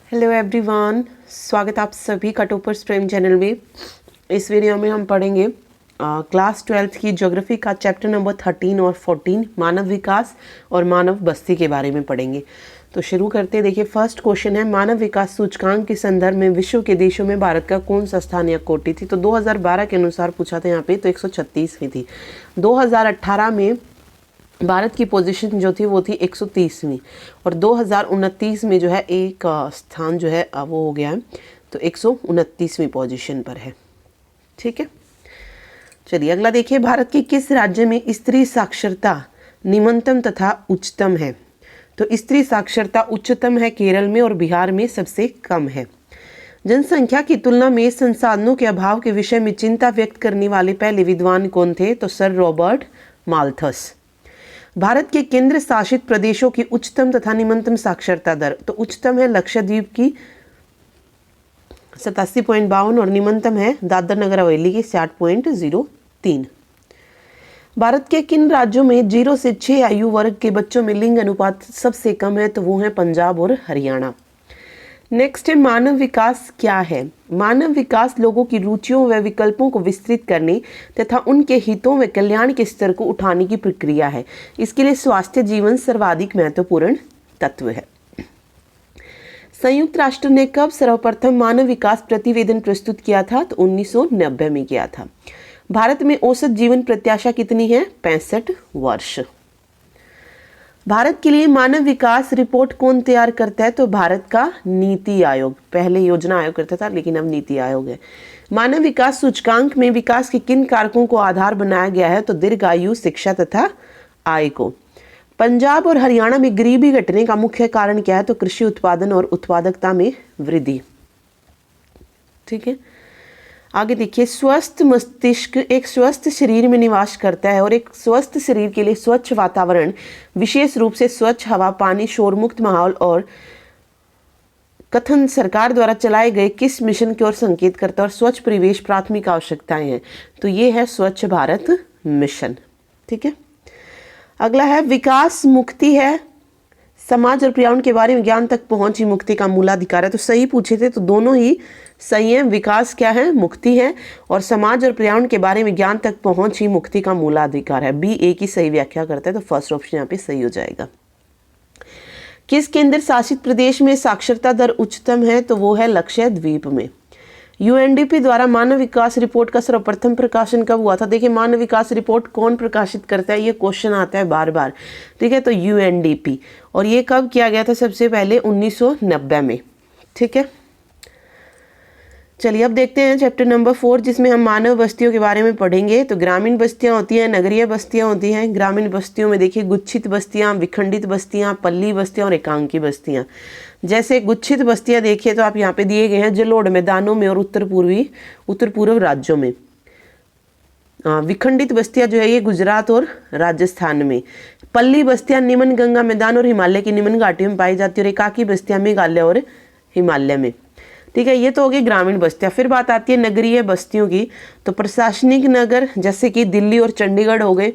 Hello everyone, स्वागत आप सभी का टॉपर्स प्रेम चैनल में। इस वीडियो में हम पढ़ेंगे क्लास 12th की ज्योग्राफी का चैप्टर नंबर 13 और 14 मानव विकास और मानव बस्ती के बारे में पढ़ेंगे। तो शुरू करते हैं। देखिए, फर्स्ट क्वेश्चन है, मानव विकास सूचकांक के संदर्भ में विश्व के देशों में भारत का कौन सा स्थान या कोटि थी। तो 2012 के अनुसार पूछा था यहाँ पे, तो 136वीं थी। 2018 में भारत की पोजीशन जो थी वो थी 130वीं और 2029 में जो है एक स्थान जो है वो हो गया है, तो 129वीं पोजीशन पर है। ठीक है, चलिए अगला देखिए, भारत के किस राज्य में स्त्री साक्षरता निम्नतम तथा उच्चतम है। तो स्त्री साक्षरता उच्चतम है केरल में और बिहार में सबसे कम है। जनसंख्या की तुलना में संसाधनों के अभाव के विषय में चिंता व्यक्त करने वाले पहले विद्वान कौन थे। तो सर रॉबर्ट माल्थस। भारत के केंद्र शासित प्रदेशों की उच्चतम तथा निम्नतम साक्षरता दर। तो उच्चतम है लक्षद्वीप की 87.52 और निम्नतम है दादर नगर हवेली की 60.03। भारत के किन राज्यों में 0 से 6 आयु वर्ग के बच्चों में लिंग अनुपात सबसे कम है। तो वो है पंजाब और हरियाणा। नेक्स्ट है, मानव विकास क्या है। मानव विकास लोगों की रुचियों व विकल्पों को विस्तृत करने तथा उनके हितों व कल्याण के स्तर को उठाने की प्रक्रिया है। इसके लिए स्वास्थ्य जीवन सर्वाधिक महत्वपूर्ण तत्व है। संयुक्त राष्ट्र ने कब सर्वप्रथम मानव विकास प्रतिवेदन प्रस्तुत किया था। तो 1990 में किया था। भारत में औसत जीवन प्रत्याशा कितनी है। 65 वर्ष। भारत के लिए मानव विकास रिपोर्ट कौन तैयार करता है। तो भारत का नीति आयोग। पहले योजना आयोग करता था लेकिन अब नीति आयोग है। मानव विकास सूचकांक में विकास के किन कारकों को आधार बनाया गया है। तो दीर्घायु, शिक्षा तथा आय को। पंजाब और हरियाणा में गरीबी घटने का मुख्य कारण क्या है। तो कृषि उत्पादन और उत्पादकता में वृद्धि। ठीक है, आगे देखिए, स्वस्थ मस्तिष्क एक स्वस्थ शरीर में निवास करता है और एक स्वस्थ शरीर के लिए स्वच्छ वातावरण, विशेष रूप से स्वच्छ हवा, पानी, शोर मुक्त माहौल और कथन सरकार द्वारा चलाए गए किस मिशन की ओर संकेत करता है। और स्वच्छ परिवेश प्राथमिक आवश्यकताएं हैं। तो ये है स्वच्छ भारत मिशन। ठीक है, अगला है, विकास मुक्ति है, समाज और पर्यावरण के बारे में ज्ञान तक पहुंच ही मुक्ति का मूलाधिकार है। तो सही पूछे थे तो दोनों ही सही है। विकास क्या है, मुक्ति है, और समाज और पर्यावरण के बारे में ज्ञान तक पहुंच ही मुक्ति का मूलाधिकार है। बी ए की सही व्याख्या करता है, तो फर्स्ट ऑप्शन यहाँ पे सही हो जाएगा। किस केंद्र शासित प्रदेश में साक्षरता दर उच्चतम है। तो वो है लक्षद्वीप में। यूएनडीपी द्वारा मानव विकास रिपोर्ट का सर्वप्रथम प्रकाशन कब हुआ था। देखिए, मानव विकास रिपोर्ट कौन प्रकाशित करता है, ये क्वेश्चन आता है बार बार। ठीक है, तो यूएनडीपी। और ये कब किया गया था, सबसे पहले 1990 में। ठीक है, चलिए अब देखते हैं चैप्टर नंबर 4, जिसमें हम मानव बस्तियों के बारे में पढ़ेंगे। तो ग्रामीण बस्तियां होती हैं, नगरीय बस्तियां होती हैं। ग्रामीण बस्तियों में देखिए गुच्छित बस्तियां, विखंडित बस्तियां, पल्ली बस्तियां और एकांकी बस्तियां। जैसे गुच्छित बस्तियां देखिए तो आप यहाँ पे दिए गए हैं जलोढ़ मैदानों में और उत्तर पूर्व राज्यों में। विखंडित बस्तियां जो है ये गुजरात और राजस्थान में। पल्ली बस्तियां निम्न गंगा मैदान और हिमालय की निम्न घाटियों में पाई जाती है और एकाकी बस्तियां मेघालय और हिमालय में। ठीक है, ये तो हो गई ग्रामीण बस्तियां। फिर बात आती है नगरीय बस्तियों की। तो प्रशासनिक नगर जैसे कि दिल्ली और चंडीगढ़ हो गए,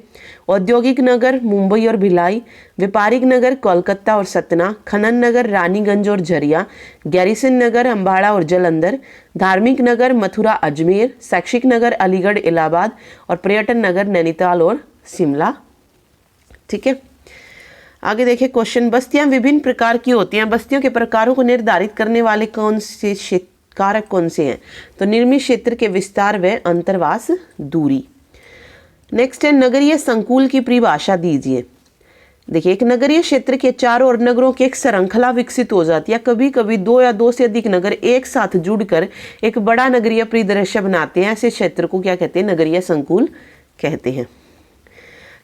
औद्योगिक नगर मुंबई और भिलाई, व्यापारिक नगर कोलकाता और सतना, खनन नगर रानीगंज और झरिया, गैरिसन नगर अम्बाड़ा और जालंधर, धार्मिक नगर मथुरा अजमेर, शैक्षिक नगर अलीगढ़ इलाहाबाद और पर्यटन नगर नैनीताल और शिमला। ठीक है, आगे देखिए क्वेश्चन, बस्तियां विभिन्न प्रकार की होती हैं। बस्तियों के प्रकारों को निर्धारित करने वाले कौन से कारक कौन से हैं। तो निर्मित क्षेत्र के विस्तार व अंतर्वास दूरी। नेक्स्ट है, नगरीय संकुल की परिभाषा दीजिए। देखिए, एक नगरीय क्षेत्र के चारों ओर नगरों की एक श्रृंखला विकसित हो जाती है। कभी कभी 2 या 2 से अधिक नगर एक साथ जुड़कर एक बड़ा नगरीय परिदृश्य बनाते हैं। ऐसे क्षेत्र को क्या कहते हैं, नगरीय संकुल कहते हैं।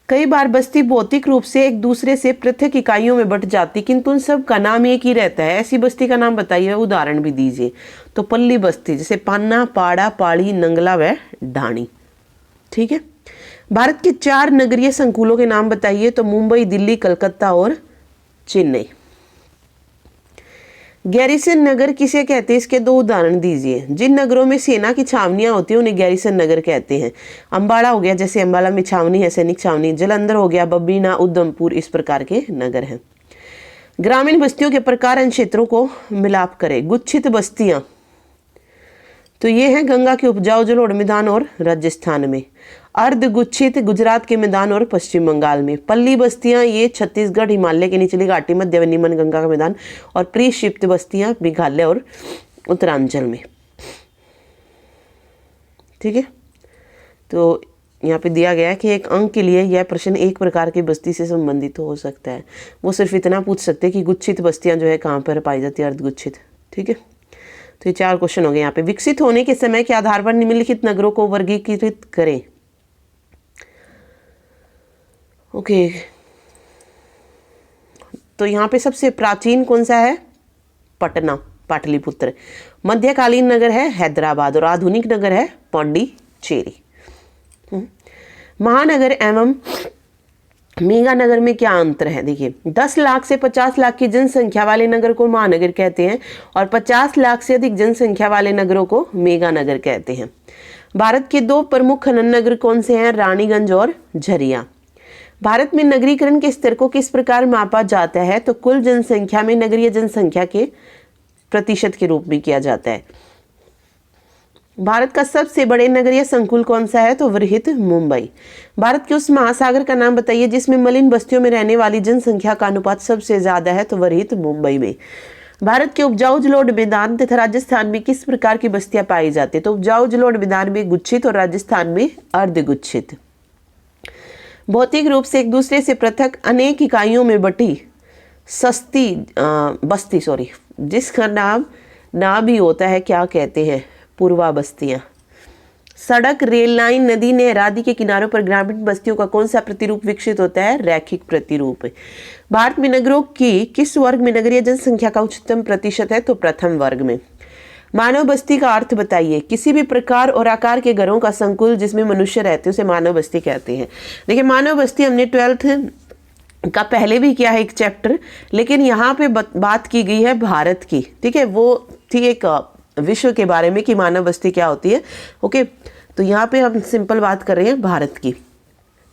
कई बार बस्ती भौतिक रूप से एक दूसरे से पृथक इकाइयों में बट जाती, किंतु उन सब का नाम एक ही रहता है। ऐसी बस्ती का नाम बताइए, उदाहरण भी दीजिए। तो पल्ली बस्ती जैसे पान्ना, पाड़ा, पाड़ी, नंगला व ढाणी। ठीक है, भारत के 4 नगरीय संकुलों के नाम बताइए। तो मुंबई, दिल्ली, कलकत्ता और चेन्नई। गैरिसन नगर किसे कहते हैं, इसके 2 उदाहरण दीजिए। जिन नगरों में सेना की छावनियां होती हैं उन्हें गैरिसन नगर कहते हैं। अम्बाड़ा हो गया, जैसे अम्बाला में छावनी है, सैनिक छावनी। जालंधर हो गया, बब्बीना, उधमपुर, इस प्रकार के नगर हैं। ग्रामीण बस्तियों के प्रकार इन क्षेत्रों को मिलाप करें। गुच्छित बस्तियां तो ये है गंगा के उपजाऊ जलोढ़ मैदान और राजस्थान में। अर्ध गुच्छित गुजरात के मैदान और पश्चिम बंगाल में। पल्ली बस्तियां ये छत्तीसगढ़, हिमालय की निचली घाटी, मध्य व निम्न गंगा का मैदान। और परिक्षिप्त बस्तियां मेघालय और उत्तरांचल में। ठीक है, तो यहाँ पे दिया गया है कि एक अंक के लिए यह प्रश्न एक प्रकार की बस्ती से संबंधित हो सकता है। वो सिर्फ इतना पूछ सकते हैं कि गुच्छित बस्तियां जो है कहाँ पर पाई जाती है, अर्धगुच्छित। ठीक है, तो ये 4 क्वेश्चन हो गए यहाँ पे। विकसित होने के समय के आधार पर निम्नलिखित नगरों को वर्गीकृत करें। ओके, तो यहाँ पे सबसे प्राचीन कौन सा है? पटना, पाटलिपुत्र। मध्यकालीन नगर है हैदराबाद और आधुनिक नगर है पांडिचेरी। महानगर एवं मेगा नगर में क्या अंतर है? देखिए, 10 लाख से 50 लाख की जनसंख्या वाले नगर को महानगर कहते हैं और 50 लाख से अधिक जनसंख्या वाले नगरों को मेगा नगर कहते हैं। भारत के 2 प्रमुख खनन नगर कौन से हैं? रानीगंज और झरिया। भारत में नगरीकरण के स्तर को किस प्रकार मापा जाता है? तो कुल जनसंख्या में नगरीय जनसंख्या के प्रतिशत के रूप में किया जाता है। भारत का सबसे बड़े नगरीय संकुल कौन सा है? तो वृहत मुंबई। भारत के उस महासागर का नाम बताइए जिसमें मलिन बस्तियों में रहने वाली जनसंख्या का अनुपात सबसे ज्यादा है? तो वृहत मुंबई में। भारत के उपजाऊ जलोढ़ मैदान तथा राजस्थान में किस प्रकार की बस्तियां पाई जाती है? तो उपजाऊ जलोढ़ मैदान में गुच्छित और राजस्थान में अर्धगुच्छित। भौतिक रूप से एक दूसरे से पृथक अनेक इकाइयों में बटी सस्ती बस्ती जिसका नाम भी होता है, क्या कहते हैं? पूर्वा बस्तियां। सड़क, रेल लाइन, नदी, नहर आदि के किनारों पर ग्रामीण बस्तियों का कौन सा प्रतिरूप विकसित होता है? रैखिक प्रतिरूप। भारत में नगरों की किस वर्ग में नगरीय जनसंख्या का उच्चतम प्रतिशत है? तो प्रथम वर्ग में। मानव बस्ती का अर्थ बताइए। किसी भी प्रकार और आकार के घरों का संकुल जिसमें मनुष्य रहते हैं उसे मानव बस्ती कहते हैं। देखिए, मानव बस्ती हमने 12th का पहले भी किया है एक चैप्टर, लेकिन यहाँ पे बात की गई है भारत की। ठीक है, वो थी एक विश्व के बारे में कि मानव बस्ती क्या होती है। ओके, तो यहाँ पे हम सिंपल बात कर रहे हैं भारत की,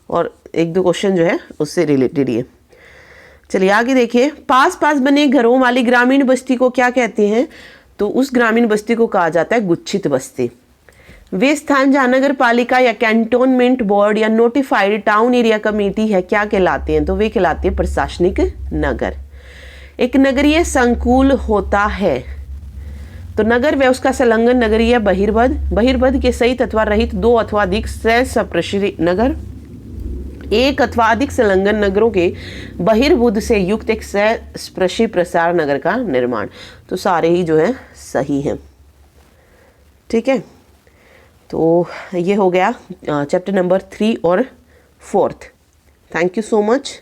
और 1-2 क्वेश्चन जो है उससे रिलेटेड ही है। चलिए आगे देखिए। पास पास बने घरों वाली ग्रामीण बस्ती को क्या कहते हैं? तो उस ग्रामीण बस्ती को कहा जाता है गुच्छित बस्ती। वे स्थान जहाँ नगर पालिका या कैंटोनमेंट बोर्ड या नोटिफाइड टाउन एरिया कमेटी है क्या कहलाते हैं? तो वे कहलाते हैं प्रशासनिक नगर। एक नगरीय संकुल होता है तो नगर व उसका संलग्न नगरीय बहिर्बध के सहित अथवा रहित 2 अथवा अधिक सस्पर्शी नगर, 1 अथवा अधिक संलग्न नगरों के बहिर्बुद्ध से युक्त एक सस्पर्शी प्रसार नगर का निर्माण। तो सारे ही जो है सही हैं। ठीक है, तो ये हो गया चैप्टर नंबर 3 और 4। Thank you so much.